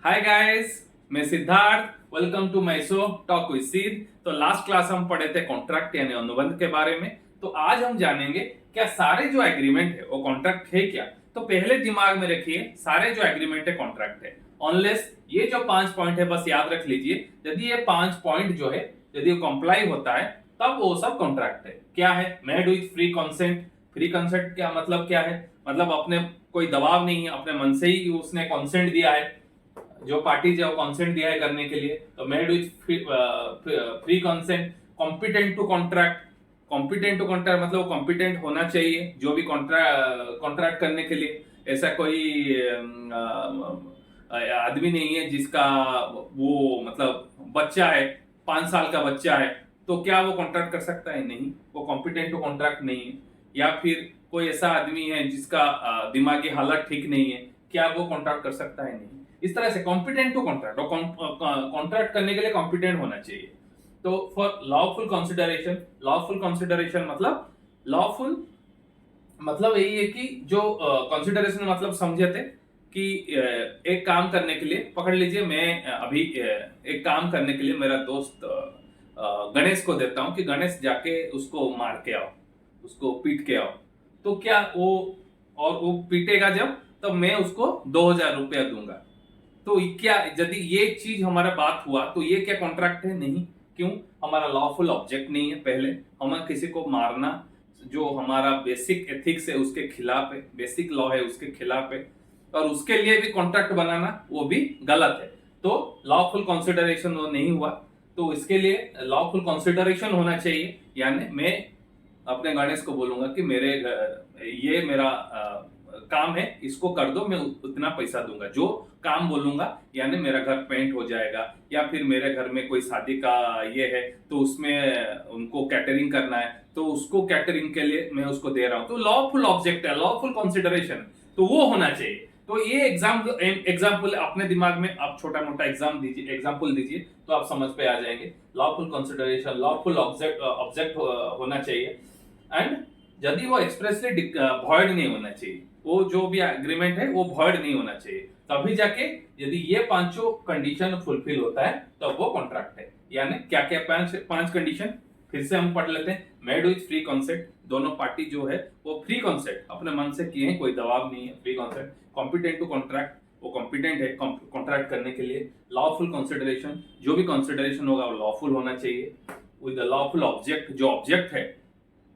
हाय guys, मैं Siddharth. Welcome to my show talk with Siddh. तो last class हम पढ़े थे कॉन्ट्रैक्ट यानी अनुबंध के बारे में। तो आज हम जानेंगे क्या सारे जो एग्रीमेंट है वो कॉन्ट्रैक्ट है क्या। तो पहले दिमाग में रखिए, सारे जो एग्रीमेंट है कॉन्ट्रैक्ट है ऑनलेस ये जो 5 पॉइंट है बस याद रख लीजिए। यदि ये 5 पॉइंट जो है यदि वो कंप्लाई होता है तब वो सब कॉन्ट्रैक्ट है। क्या है? Made with free consent. Free consent क्या मतलब क्या है? मतलब अपने कोई दबाव नहीं है, अपने मन से ही उसने कंसेंट दिया है। जो पार्टी जो कंसेंट दिया है करने के लिए, तो made with free consent. Competent to contract. Competent to contract मतलब कॉम्पिटेंट होना चाहिए जो भी कॉन्ट्रैक्ट करने के लिए। ऐसा कोई आदमी नहीं है जिसका वो मतलब बच्चा है, 5 साल का बच्चा है, तो क्या वो कॉन्ट्रैक्ट कर सकता है? नहीं, वो कॉम्पिटेंट टू कॉन्ट्रैक्ट नहीं है। या फिर कोई ऐसा आदमी है जिसका दिमागी हालत ठीक नहीं है, क्या वो कॉन्ट्रैक्ट कर सकता है? नहीं। इस तरह से कॉम्पिटेंट टू कॉन्ट्रैक्ट, और कॉन्ट्रैक्ट करने के लिए कॉम्पिटेंट होना चाहिए। तो for lawful consideration, lawful consideration मतलब यही है कि जो कंसिडरेशन मतलब समझे थे कि एक काम करने के लिए, पकड़ लीजिए मैं अभी एक काम करने के लिए मेरा दोस्त गणेश को देता हूं कि गणेश जाके उसको मार के आओ, उसको पीट के आओ। तो क्या वो, और वो पीटेगा जब, तब मैं उसको 2,000 रुपया दूंगा। तो क्या यदि ये चीज हमारा बात हुआ तो ये क्या कॉन्ट्रैक्ट है? नहीं। क्यों? हमारा लॉफुल ऑब्जेक्ट नहीं है। पहले हमें किसी को मारना जो हमारा बेसिक एथिक्स है उसके खिलाफ है, बेसिक लॉ है उसके खिलाफ है, और उसके लिए भी कॉन्ट्रैक्ट बनाना वो भी गलत है। तो लॉफुल कंसिडरेशन वो नहीं हुआ। तो इसके लिए लॉफुल कंसिडरेशन होना चाहिए। यानी मैं अपने गणेश को बोलूंगा कि ये मेरा काम है, इसको कर दो, मैं उतना पैसा दूंगा जो काम बोलूंगा। यानी मेरा घर पेंट हो जाएगा, या फिर मेरे घर में कोई शादी का ये है तो उसमें उनको कैटरिंग करना है, तो उसको कैटरिंग के लिए मैं उसको दे रहा हूं। तो लॉफुल ऑब्जेक्ट है, लॉफुल कंसिडरेशन, तो वो होना चाहिए। तो ये एग्जाम्पल अपने दिमाग में आप छोटा मोटा एग्जाम्पल दीजिए तो आप समझ पे आ जाएंगे। लॉफुल कंसिडरेशन, लॉफुल ऑब्जेक्ट होना चाहिए। एंड यदि वो एक्सप्रेसली भॉइड नहीं होना चाहिए, वो जो भी एग्रीमेंट है वो भॉइड नहीं होना चाहिए। तभी जाके यदि ये पांचों कंडीशन फुलफिल होता है तब वो कॉन्ट्रैक्ट है। यानी क्या क्या पांच पांच कंडीशन फिर से हम पढ़ लेते हैं। मेड विथ फ्री कॉन्सेप्ट, दोनों पार्टी जो है वो फ्री कॉन्सेप्ट अपने मन से किए हैं, कोई दबाव नहीं है, free concept. Competent to contract, वो कॉम्पिटेंट है कॉन्ट्रैक्ट करने के लिए। लॉफुल कंसिडरेशन, जो भी कंसिडरेशन होगा वो लॉफुल होना चाहिए। विद द लॉफुल ऑब्जेक्ट, जो ऑब्जेक्ट है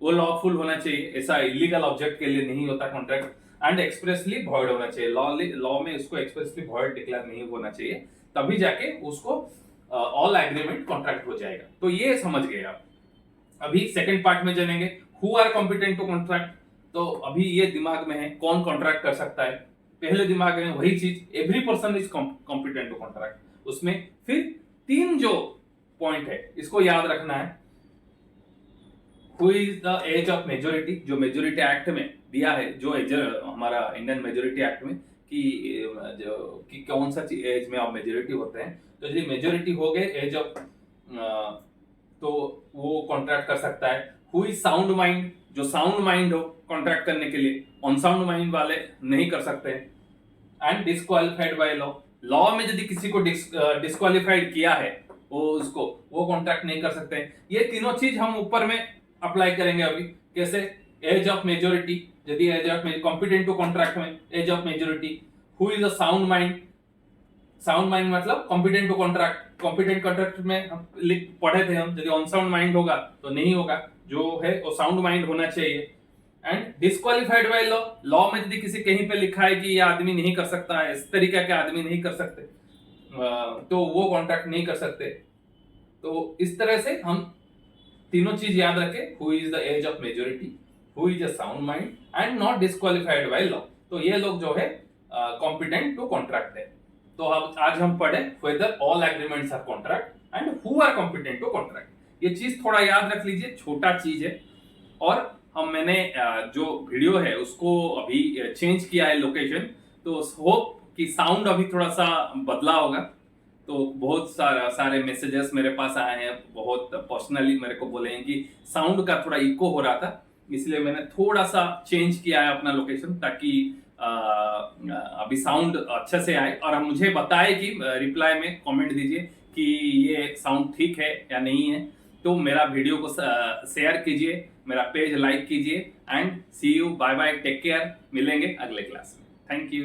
वो लॉफुल होना चाहिए, ऐसा इलीगल ऑब्जेक्ट के लिए नहीं होता कॉन्ट्रैक्ट। एंड एक्सप्रेसली भॉइड होना चाहिए, लॉ में इसको एक्सप्रेसली भॉइड डिक्लेयर नहीं होना चाहिए, तभी जाके उसको ऑल एग्रीमेंट कॉन्ट्रैक्ट हो जाएगा। तो ये समझ गए आप। अभी सेकंड पार्ट में जानेंगे, who are competent to contract. तो अभी ये दिमाग में है कौन कॉन्ट्रैक्ट कर सकता है। पहले दिमाग में वही चीज, every person is competent to contract. उसमें फिर 3 जो पॉइंट है इसको याद रखना है। Who is the age of majority, जो मेजोरिटी एक्ट में दिया है, जो एज हमारा इंडियन मेजोरिटी एक्ट में कि कौन सा एज में आप मेजोरिटी होते हैं। तो यदि मेजोरिटी हो गए एज ऑफ, तो वो कॉन्ट्रैक्ट कर सकता है। हु इज साउंड माइंड, जो साउंड माइंड हो कॉन्ट्रैक्ट करने के लिए, अनसाउंड माइंड वाले नहीं कर सकते हैं। And disqualified by law, law में यदि किसी को डिस्क्वालिफाइड किया है वो कॉन्ट्रैक्ट नहीं कर सकते हैं। ये तीनों चीज हम ऊपर में अप्लाई करेंगे अभी। कैसे? एज ऑफ मेजोरिटी, यदि age of competent to contract में age of majority. Who is a sound mind, sound mind मतलब competent to contract. Competent contract में हम पढ़े थे हम, यदि अनसाउंड माइंड होगा तो नहीं होगा, जो है वो साउंड माइंड होना चाहिए। And disqualified by law, law में यदि किसी कहीं पे लिखा है कि ये आदमी नहीं कर सकता है, इस तरीके के आदमी नहीं कर सकते, तो वो कॉन्ट्रैक्ट नहीं कर सकते। तो इस तरह से हम तीनों चीज याद रखें, who is the age of majority, who is a sound mind and not disqualified by law. तो ये लोग जो है कॉम्पिटेंट टू कॉन्ट्रैक्ट है। तो आज हम पढ़े whether all agreements are contract and who are competent to contract. ये चीज थोड़ा याद रख लीजिए, छोटा चीज है। और मैंने जो वीडियो है उसको अभी चेंज किया है लोकेशन, तो होप कि साउंड अभी थोड़ा सा बदला होगा। तो बहुत सारे मैसेजेस मेरे पास आए हैं, बहुत पर्सनली मेरे को बोले हैं कि साउंड का थोड़ा इको हो रहा था, इसलिए मैंने थोड़ा सा चेंज किया है अपना लोकेशन, ताकि अभी साउंड अच्छे से आए, और मुझे बताए कि रिप्लाई में कमेंट दीजिए कि ये साउंड ठीक है या नहीं है। तो मेरा वीडियो को शेयर कीजिए, मेरा पेज लाइक कीजिए, and see you, bye bye, take care, मिलेंगे अगले क्लास में। Thank you.